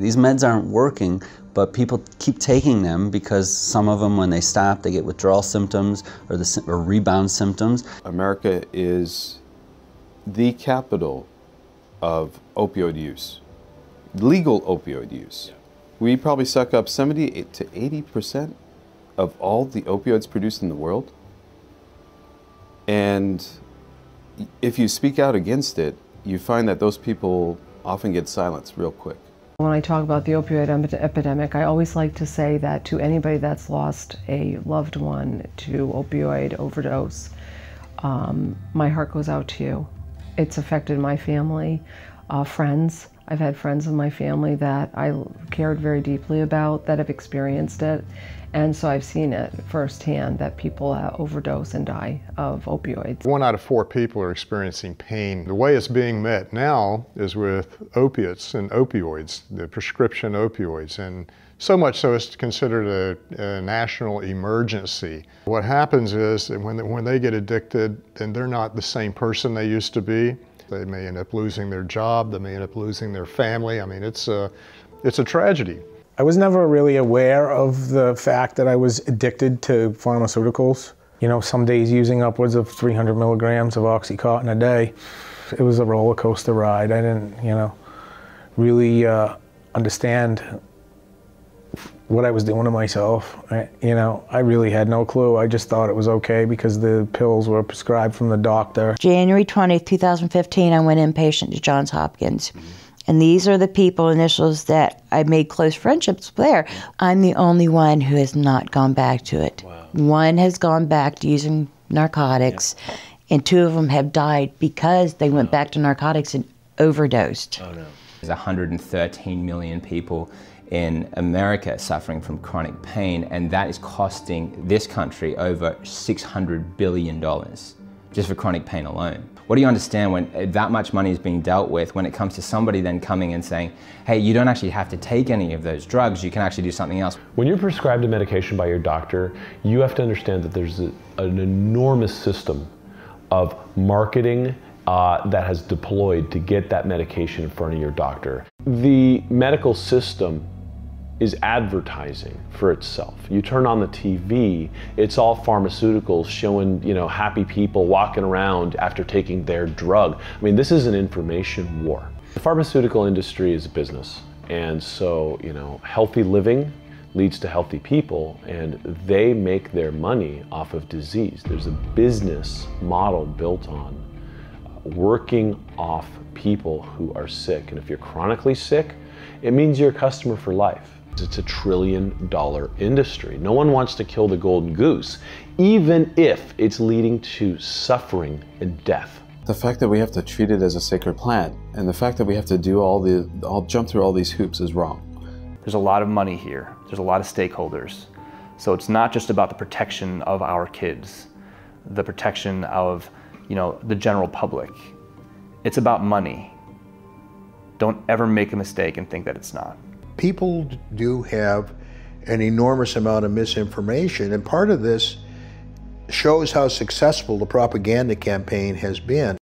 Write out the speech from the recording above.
These meds aren't working, but people keep taking them because some of them, when they stop, they get withdrawal symptoms or rebound symptoms. America is the capital of opioid use, legal opioid use. We probably suck up 70 to 80% of all the opioids produced in the world. And if you speak out against it, you find that those people often get silenced real quick. When I talk about the opioid epidemic, I always like to say that to anybody that's lost a loved one to opioid overdose, my heart goes out to you. It's affected my family, friends. I've had friends in my family that I cared very deeply about that have experienced it. And so I've seen it firsthand that people overdose and die of opioids. 1 out of 4 people are experiencing pain. The way it's being met now is with opiates and opioids, the prescription opioids, and so much so it's considered a national emergency. What happens is that when they get addicted, then they're not the same person they used to be. They may end up losing their job, they may end up losing their family. I mean, it's a tragedy. I was never really aware of the fact that I was addicted to pharmaceuticals. You know, some days using upwards of 300 milligrams of Oxycontin a day. It was a roller coaster ride. I didn't, really understand what I was doing to myself. I really had no clue. I just thought it was okay because the pills were prescribed from the doctor. January 20th, 2015, I went inpatient to Johns Hopkins. And these are the people, initials, that I made close friendships there. I'm the only one who has not gone back to it. Wow. One has gone back to using narcotics, and 2 of them have died because they went back to narcotics and overdosed. Oh, no. There's 113 million people in America suffering from chronic pain, and that is costing this country over $600 billion just for chronic pain alone. What do you understand when that much money is being dealt with when it comes to somebody then coming and saying, hey, you don't actually have to take any of those drugs, you can actually do something else? When you're prescribed a medication by your doctor, you have to understand that there's an enormous system of marketing that has deployed to get that medication in front of your doctor. The medical system is advertising for itself. You turn on the TV, it's all pharmaceuticals showing, happy people walking around after taking their drug. I mean, this is an information war. The pharmaceutical industry is a business, and so, healthy living leads to healthy people, and they make their money off of disease. There's a business model built on working off people who are sick, and if you're chronically sick, it means you're a customer for life. It's a $1 trillion industry. No one wants to kill the golden goose, even if it's leading to suffering and death. The fact that we have to treat it as a sacred plant, and the fact that we have to do jump through all these hoops is wrong. There's a lot of money here. There's a lot of stakeholders. So it's not just about the protection of our kids, the protection of, the general public. It's about money. Don't ever make a mistake and think that it's not. People do have an enormous amount of misinformation, and part of this shows how successful the propaganda campaign has been.